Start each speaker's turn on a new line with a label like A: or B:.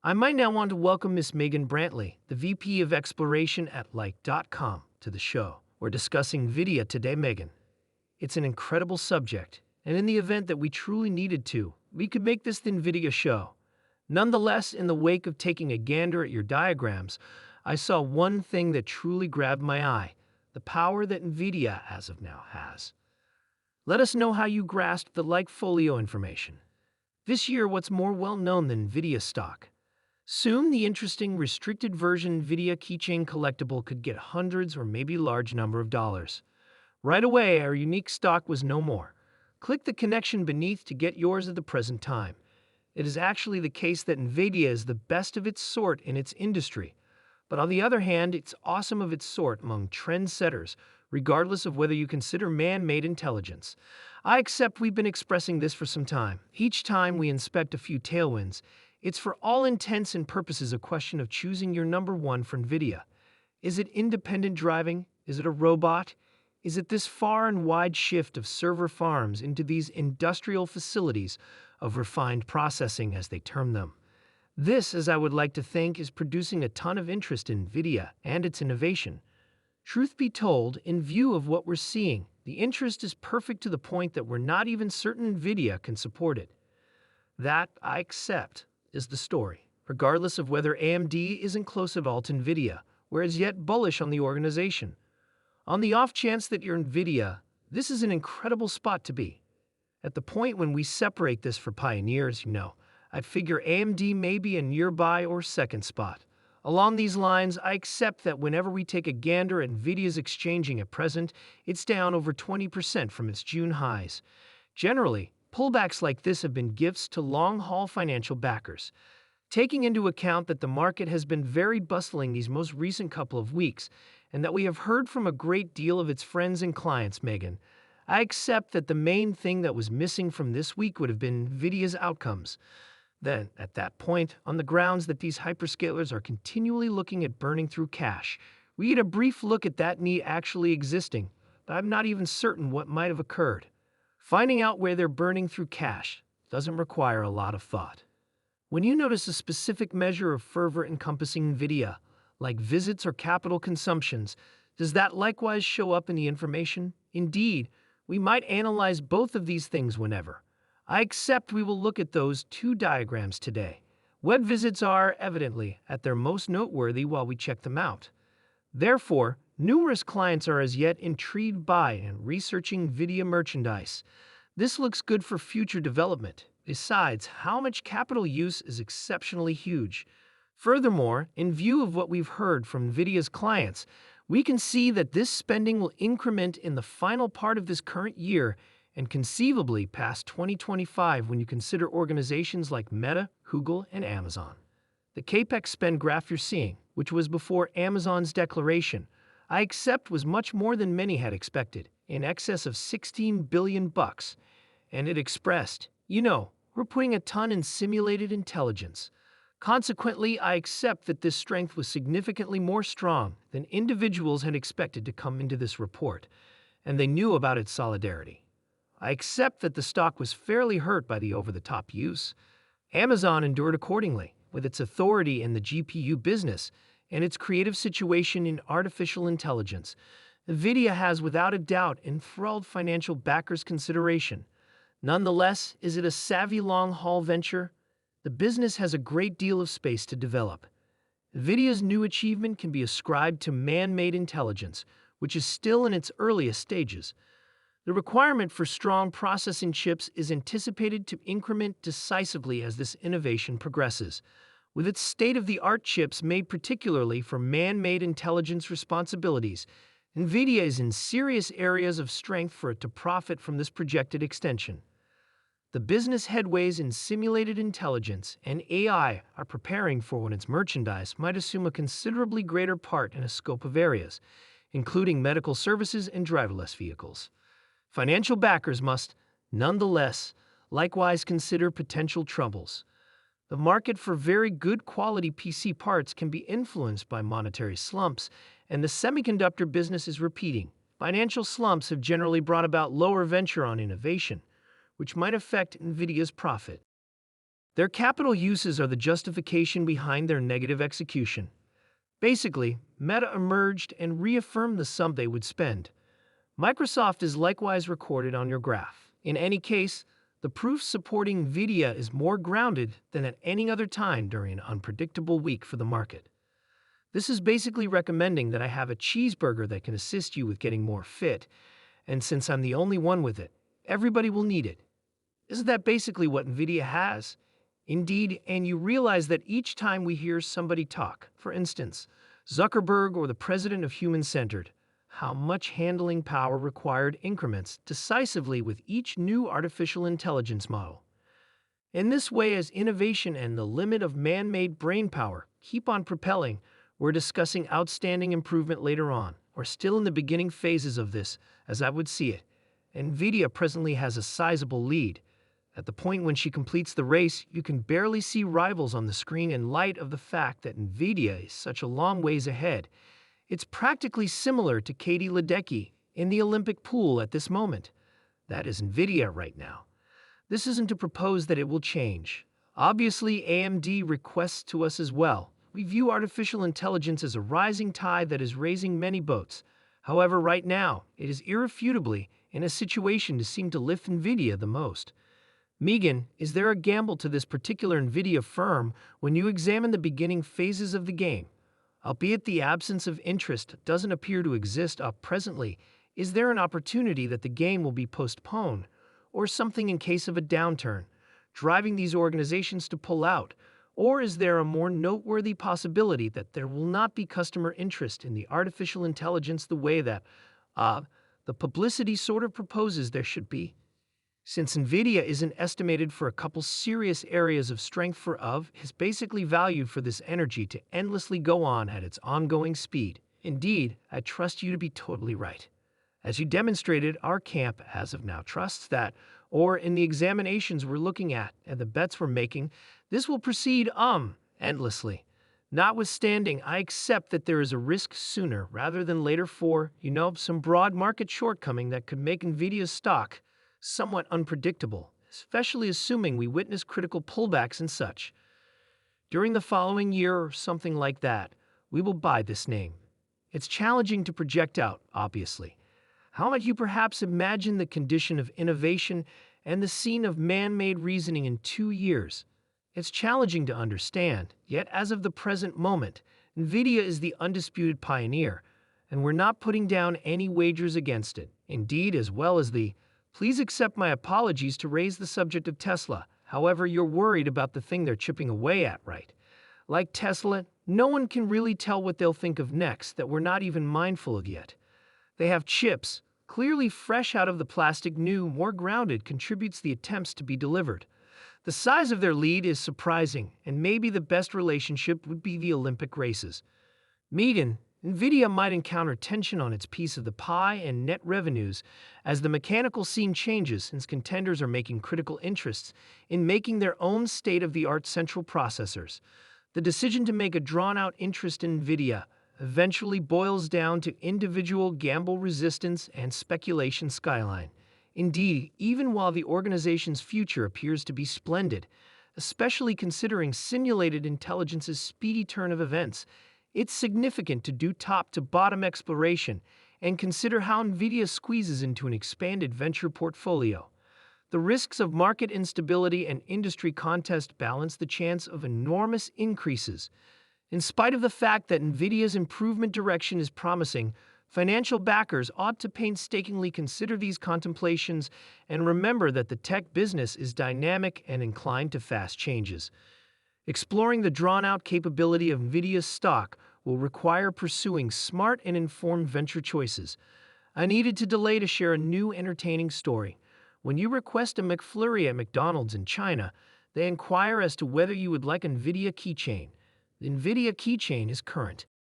A: I might now want to welcome Miss Megan Brantley, the VP of Exploration at Like.com, to the show. We're discussing Nvidia today, Megan. It's an incredible subject, and in the event that we truly needed to, we could make this the Nvidia show. Nonetheless, in the wake of taking a gander at your diagrams, I saw one thing that truly grabbed my eye: the power that Nvidia, as of now, has. Let us know how you grasped the Like-folio information. This year, what's more well-known than Nvidia stock? Soon, the interesting restricted version Nvidia keychain collectible could get hundreds or maybe large number of dollars. Right away, our unique stock was no more. Click the connection beneath to get yours at the present time. It is actually the case that Nvidia is the best of its sort in its industry. But on the other hand, it's awesome of its sort among trendsetters, regardless of whether you consider man-made intelligence. I accept we've been expressing this for some time. Each time we inspect a few tailwinds, it's for all intents and purposes a question of choosing your number one for Nvidia. Is it independent driving? Is it a robot? Is it this far and wide shift of server farms into these industrial facilities of refined processing, as they term them? This, as I would like to think, is producing a ton of interest in Nvidia and its innovation. Truth be told, in view of what we're seeing, the interest is perfect to the point that we're not even certain Nvidia can support it. That, I accept, is the story, regardless of whether AMD isn't close at all to Nvidia, whereas yet bullish on the organization. On the off chance that you're Nvidia, this is an incredible spot to be. At the point when we separate this for pioneers, I figure AMD may be a nearby or second spot. Along these lines, I accept that whenever we take a gander at Nvidia's exchanging at present, it's down over 20% from its June highs. Generally, pullbacks like this have been gifts to long-haul financial backers. Taking into account that the market has been very bustling these most recent couple of weeks, and that we have heard from a great deal of its friends and clients, Megan, I accept that the main thing that was missing from this week would have been Nvidia's outcomes. Then, at that point, on the grounds that these hyperscalers are continually looking at burning through cash, we get a brief look at that need actually existing, but I'm not even certain what might have occurred. Finding out where they're burning through cash doesn't require a lot of thought. When you notice a specific measure of fervor encompassing Nvidia, like visits or capital consumptions, does that likewise show up in the information? Indeed, we might analyze both of these things whenever. I accept we will look at those two diagrams today. Web visits are, evidently, at their most noteworthy while we check them out. Therefore, numerous clients are as yet intrigued by and researching Nvidia merchandise. This looks good for future development. Besides, how much capital use is exceptionally huge. Furthermore, in view of what we've heard from Nvidia's clients, we can see that this spending will increment in the final part of this current year and conceivably past 2025 when you consider organizations like Meta, Google, and Amazon. The CapEx spend graph you're seeing, which was before Amazon's declaration, I accept was much more than many had expected, in excess of $16 billion, and it expressed, we're putting a ton in simulated intelligence. Consequently, I accept that this strength was significantly more strong than individuals had expected to come into this report, and they knew about its solidarity. I accept that the stock was fairly hurt by the over-the-top use. Amazon endured accordingly, with its authority in the GPU business and its creative situation in artificial intelligence. Nvidia has without a doubt enthralled financial backers' consideration. Nonetheless, is it a savvy long-haul venture? The business has a great deal of space to develop. Nvidia's new achievement can be ascribed to man-made intelligence, which is still in its earliest stages. The requirement for strong processing chips is anticipated to increment decisively as this innovation progresses. With its state-of-the-art chips made particularly for man-made intelligence responsibilities, Nvidia is in serious areas of strength for it to profit from this projected extension. The business headways in simulated intelligence and AI are preparing for when its merchandise might assume a considerably greater part in a scope of areas, including medical services and driverless vehicles. Financial backers must, nonetheless, likewise consider potential troubles. The market for very good quality PC parts can be influenced by monetary slumps, and the semiconductor business is repeating. Financial slumps have generally brought about lower venture on innovation, which might affect Nvidia's profit. Their capital uses are the justification behind their negative execution. Basically, Meta emerged and reaffirmed the sum they would spend. Microsoft is likewise recorded on your graph. In any case, the proof supporting Nvidia is more grounded than at any other time during an unpredictable week for the market. This is basically recommending that I have a cheeseburger that can assist you with getting more fit, and since I'm the only one with it, everybody will need it. Isn't that basically what Nvidia has? Indeed, and you realize that each time we hear somebody talk, for instance, Zuckerberg or the president of Human Centered, how much handling power required increments decisively with each new artificial intelligence model. In this way, as innovation and the limit of man-made brain power keep on propelling, we're discussing outstanding improvement later on, or still in the beginning phases of this, as I would see it. Nvidia presently has a sizable lead. At the point when she completes the race, you can barely see rivals on the screen in light of the fact that Nvidia is such a long ways ahead. It's practically similar to Katie Ledecky in the Olympic pool at this moment. That is Nvidia right now. This isn't to propose that it will change. Obviously, AMD requests to us as well. We view artificial intelligence as a rising tide that is raising many boats. However, right now, it is irrefutably in a situation to seem to lift Nvidia the most. Megan, is there a gamble to this particular Nvidia firm when you examine the beginning phases of the game? Albeit the absence of interest doesn't appear to exist up presently, is there an opportunity that the game will be postponed, or something in case of a downturn, driving these organizations to pull out? Or is there a more noteworthy possibility that there will not be customer interest in the artificial intelligence the way that, the publicity sort of proposes there should be? Since Nvidia isn't estimated for a couple serious areas of strength is basically valued for this energy to endlessly go on at its ongoing speed. Indeed, I trust you to be totally right. As you demonstrated, our camp as of now trusts that, or in the examinations we're looking at and the bets we're making, this will proceed endlessly. Notwithstanding, I accept that there is a risk sooner rather than later for, some broad market shortcoming that could make Nvidia's stock somewhat unpredictable, especially assuming we witness critical pullbacks and such. During the following year or something like that, we will buy this name. It's challenging to project out, obviously. How might you perhaps imagine the condition of innovation and the scene of man-made reasoning in 2 years? It's challenging to understand, yet as of the present moment, Nvidia is the undisputed pioneer, and we're not putting down any wagers against it. Indeed, as well as please accept my apologies to raise the subject of Tesla. However, you're worried about the thing they're chipping away at, right? Like Tesla, no one can really tell what they'll think of next that we're not even mindful of yet. They have chips, clearly fresh out of the plastic, new, more grounded, contributes the attempts to be delivered. The size of their lead is surprising, and maybe the best relationship would be the Olympic races. Megan, Nvidia might encounter tension on its piece of the pie and net revenues as the mechanical scene changes since contenders are making critical interests in making their own state-of-the-art central processors. The decision to make a drawn-out interest in Nvidia eventually boils down to individual gamble resistance and speculation skyline. Indeed, even while the organization's future appears to be splendid, especially considering simulated intelligence's speedy turn of events, it's significant to do top-to-bottom exploration and consider how Nvidia squeezes into an expanded venture portfolio. The risks of market instability and industry contest balance the chance of enormous increases. In spite of the fact that Nvidia's improvement direction is promising, financial backers ought to painstakingly consider these contemplations and remember that the tech business is dynamic and inclined to fast changes. Exploring the drawn-out capability of Nvidia's stock will require pursuing smart and informed venture choices. I needed to delay to share a new entertaining story. When you request a McFlurry at McDonald's in China, they inquire as to whether you would like an Nvidia keychain. The Nvidia keychain is current.